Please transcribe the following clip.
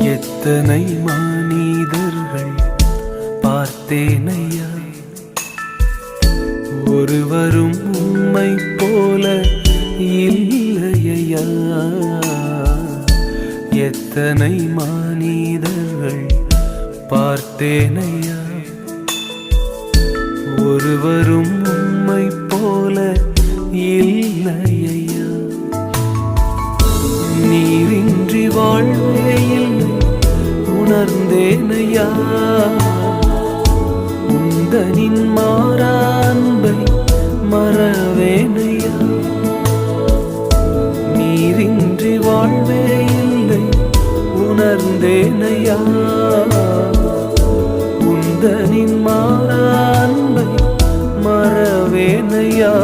எத்தனை மனிதர்கள் பார்த்தேனையா, ஒருவரும் உம்மை போல இல்லையா. எத்தனை மனிதர்கள் பார்த்தேனையா, ஒருவரும் உம்மை போல இல்லையா. நீரின்றி வாழ்வே இல்லை உணர்ந்தேனையா, உந்தனின் மாறா அன்பை மறவேனையா. நீரின்றி வாழ்வே இல்லை உணர்ந்தேனையா, உந்தனின் மாறா அன்பை மறவேனையா.